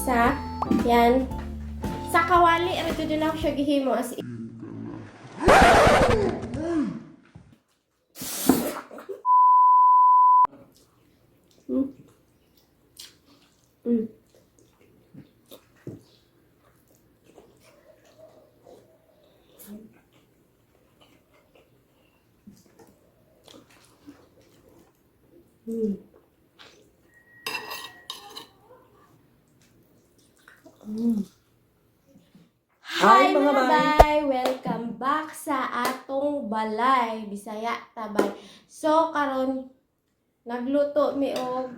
pizza. Yan. Sa kawali, ito din ako siya gihimo as in. Hi mga bay! Welcome back sa atong balay, Bisaya Tabay. So karon nagluto mi og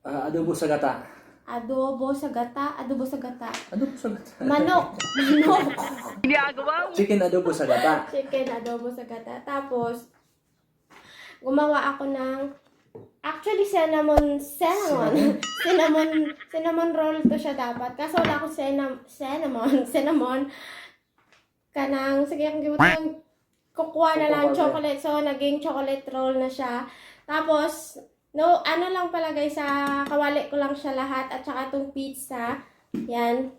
Adobo sa gata. adobo sa gata. Adobo sa gata. Manok. Chicken adobo sa gata. Chicken adobo sa gata. Tapos gumawa ako ng actually cinnamon roll to siya dapat. Kaso wala ako cinnamon kanang sige ang gibutang kukuha na lang chocolate. So naging chocolate roll na siya. Tapos ano lang pala guys, sa kawali ko lang siya lahat at saka itong pizza. Yan.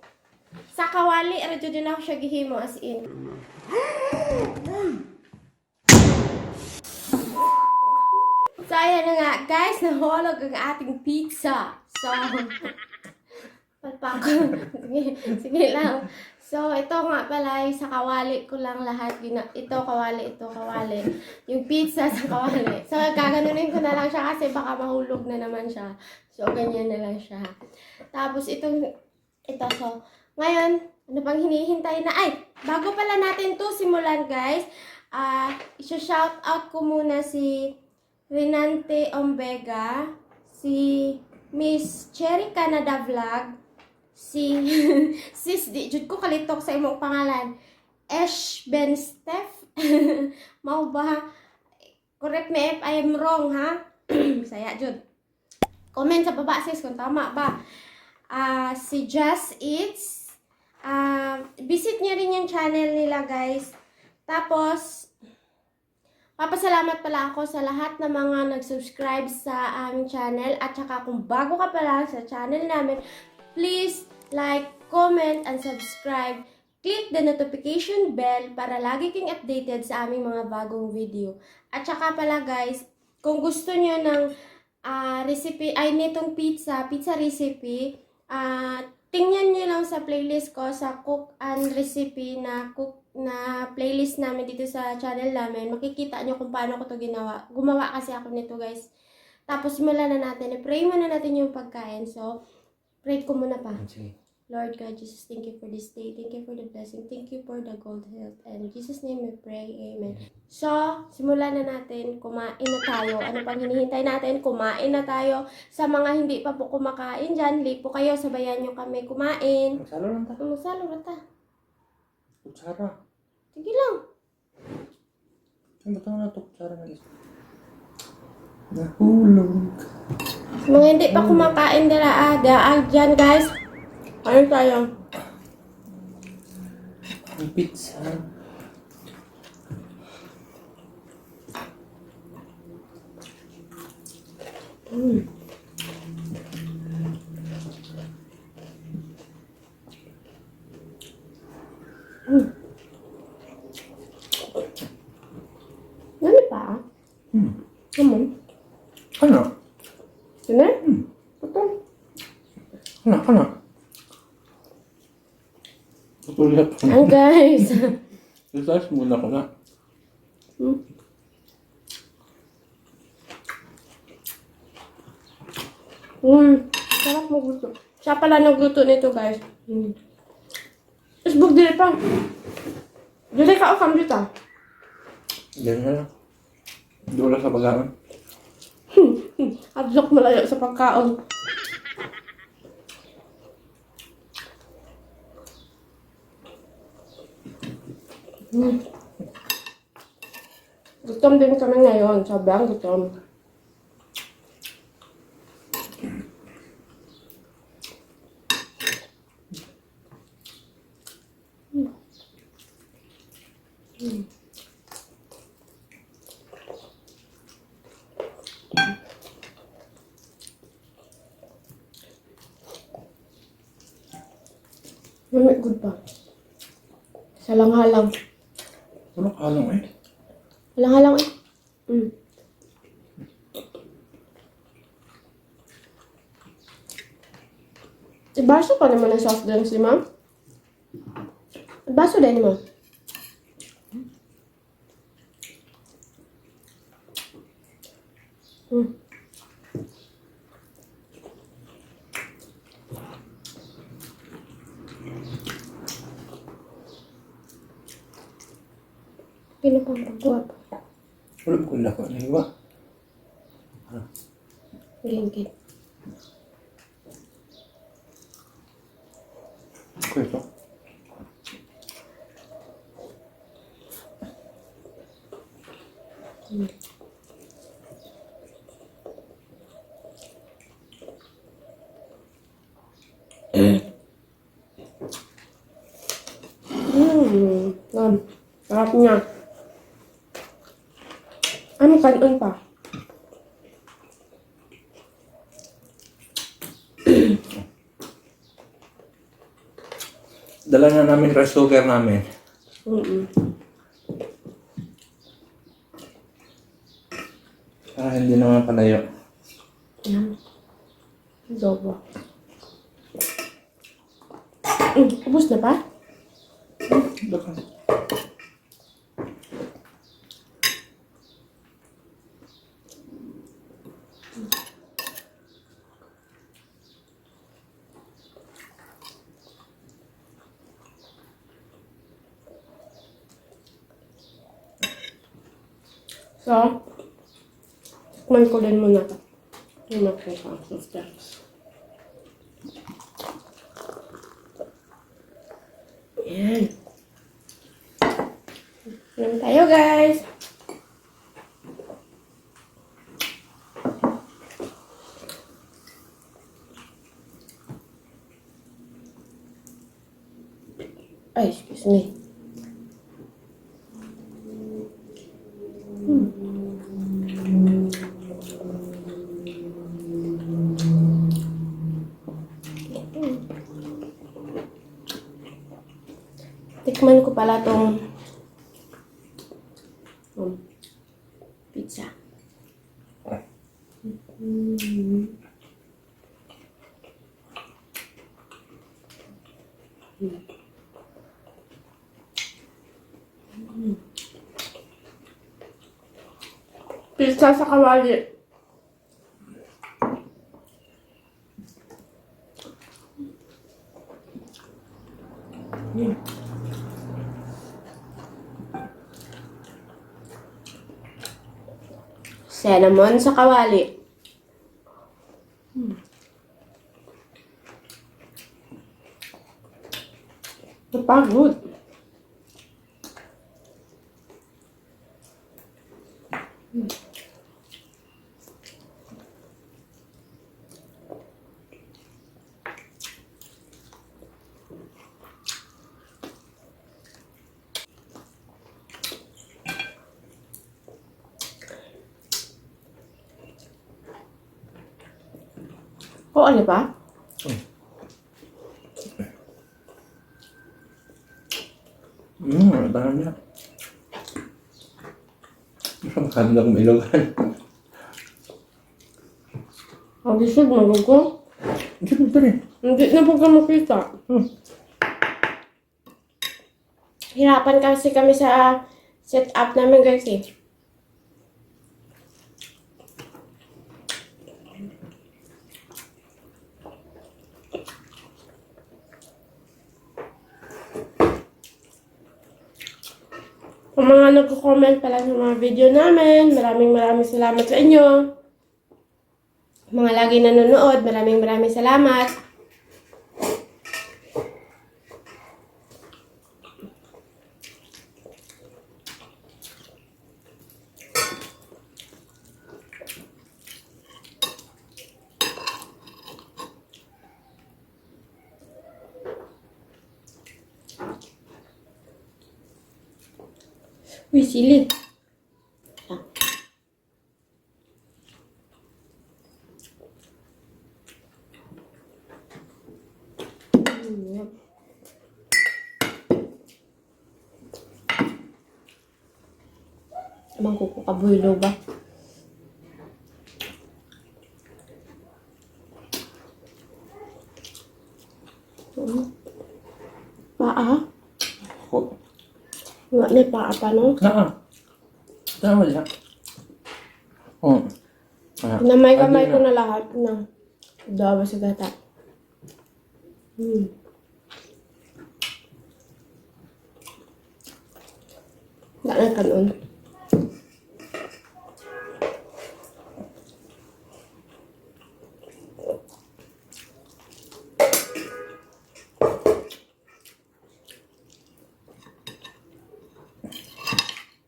Sa kawali, radyo din ako siya gihimo as in. So, ayan na nga, guys, nahulog ang ating pizza. So, palpa ko. Sige lang. So, ito nga pala, sa kawali ko lang lahat. Ito kawali. Yung pizza sa kawali. So, gaganunin ko na lang siya kasi baka mahulog na naman siya. So, ganyan na lang siya. Tapos, ito, so, ngayon, ano pang hinihintay na? Ay, bago pala natin to simulan, guys. Isa-shout out ko muna si Renante Ombega, si Miss Cherry Canada Vlog, si sis di jud ko kalitok sa imong pangalan, Esh Ben Steph. Mao ba? Correct me if I am wrong, ha? Bisaya jud. Comment sa baba sis kung tama ba. Si Just Eats, visit niyo rin yung channel nila, guys. Tapos papasalamat pala ako sa lahat ng mga nag-subscribe sa aming channel. At saka kung bago ka pala sa channel namin, please like, comment, and subscribe. Click the notification bell para lagi kang updated sa aming mga bagong video. At saka pala guys, kung gusto nyo ng recipe, nitong pizza recipe, tingnan nyo lang sa playlist ko sa cook and recipe na playlist namin dito sa channel namin. Makikita nyo kung paano ko to ginawa. Gumawa kasi ako nito, guys. Tapos simulan na natin. I-pray muna natin yung pagkain. So, pray ko muna pa. Lord God, Jesus, thank you for this day. Thank you for the blessing. Thank you for the good health. And in Jesus' name we pray. Amen. So, simulan na natin. Kumain na tayo. Ano pang hinihintay natin? Kumain na tayo. Sa mga hindi pa po kumakain dyan, lipo kayo. Sabayan nyo kami kumain. Magsalo lang ta. Magsalo na ta. Kutsara. Sige lang. Ang ba't na ito kutsara na isa? Nahulog. Sa mga hindi pa kumakain dala dyan, guys. Ano tayo? Ang pizza. Ano pa? Ano? Ano? Ito. Ano? Tutulat ko Ang guys. Isas muna ko na. Sarap magluto. Siya pala nagluto nito, guys. Isbog dili pa. Dili ka o kam dito. Ganyan na. Dula sa pagkaon. Adlok malayo sa pagkaon. Gutom din kami ngayon. Sobrang gutom. May good pa. Salang-halang. Ano kalong eh? Halang-halang eh. Ibaso pa naman ang soft drinks ni ma'am. Ibaso din mo. Pinapangpagwap. Wala ko lako na iba. Ginggit. Ako ito. Sarap niya. Ano kanon pa? Dala na namin rice cooker namin. Para hindi naman palayo. Yan. Adobo. Ubus na pa? Baka. So, tikman ko din muna ito. Yung nakuha ang soft drinks. Yan. Yan tayo, guys. Ay, excuse me. Tikman ko pala tong pizza. Pizza sa kawali. Cinnamon sa kawali. Napagod. O, ano ba? Parang niya. Masang kanda kong ilogan. Ang gisod, magugo. Hindi ito rin. Hindi na po ka makita. Hirapan kasi kami sa setup namin, guys, eh. Kung mga nagko-comment pala sa mga video namin, maraming salamat sa inyo. Mga lagi nanonood, maraming salamat. Uy, sili. Mangkuko kabuilo ba? Paa? Ako. Wala na paa pa, no? Tama siya. Oh. Namay-kamay ko na lahat na. Dawa sa gata. Wala na kanon.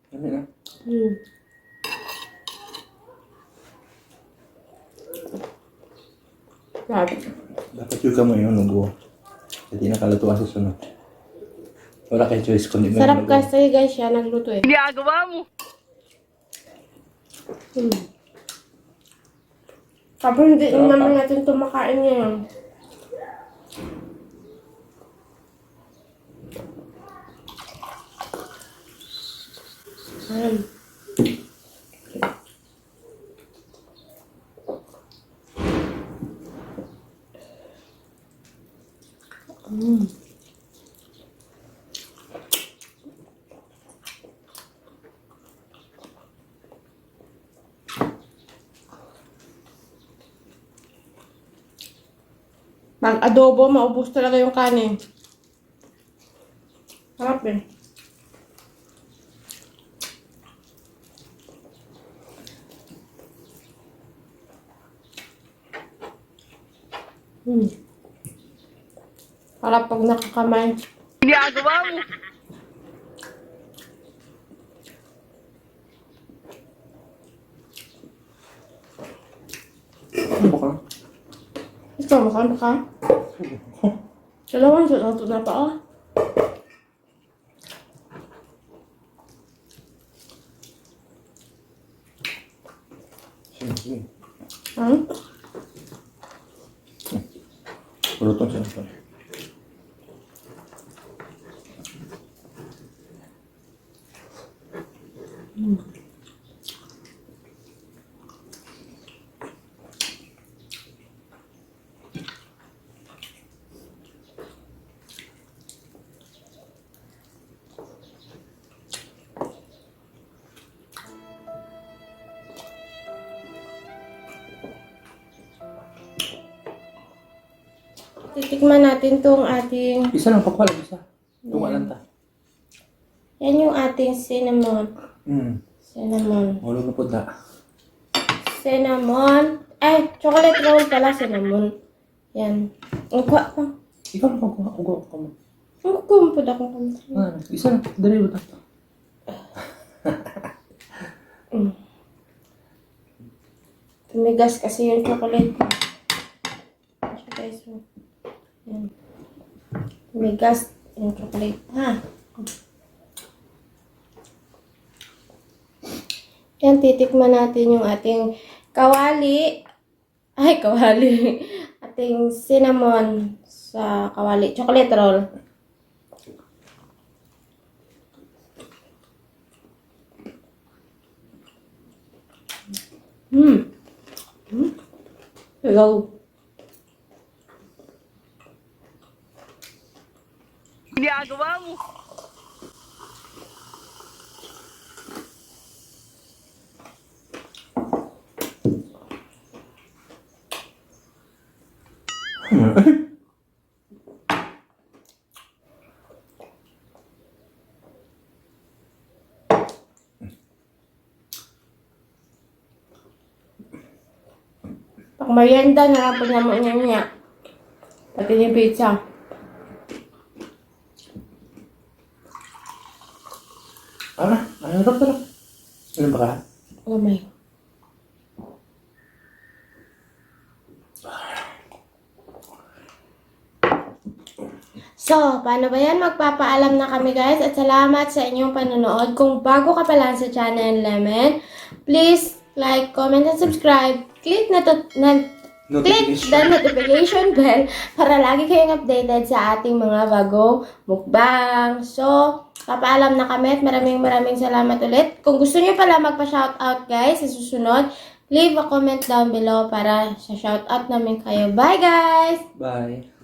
Dami na. Grabe. Dapat juga mo yung lugo. Hindi nakalatuan sa sunod. Wala kay choice kundi mo yung Sarap lugo. kasi guys siya nagluto eh. Ginagawa mo. Kapag hindi naman natin ito makain ngayon. Pag adobo, maubos talaga yung kanin. Sarap eh. Sarap pag nakakamay. Ginagawa mo. Ano ba ka? Ikaw, makan ka? Dalawang suot na pa oh. Sige. Lutong siya. Titikman natin tong ating... Isa lang pagwala, isa. Tungalan ta. Yan yung ating cinnamon. Cinnamon. Hulog na po da. Cinnamon. Ay, chocolate roll pala, cinnamon. Yan. Ang kwa pa. Ikaw na pagkuha. Ugaw ka mo. Ang kumpod akong kumpod. Isa lang. Dali ba ta? Tumigas kasi yung chocolate. Siya guys. Yan. Tumigas yung chocolate. Ha? Yan, titikman natin yung ating kawali. Ay, kawali. Ating cinnamon sa kawali. Chocolate roll. Go. Ginagawa mo. Pag merienda na lang pag naman niya. Pati yung pizza. Ano ba pala? Ano ba ka? Oh my. So, paano ba yan? Magpapaalam na kami guys at salamat sa inyong panonood. Kung bago ka pa lang sa channel Lemon, please like, comment, and subscribe. Click click the notification bell para lagi kayong updated sa ating mga bagong mukbang. So, papaalam na kami at maraming salamat ulit. Kung gusto nyo pala magpa-shoutout guys sa susunod, leave a comment down below para sa shoutout namin kayo. Bye guys! Bye.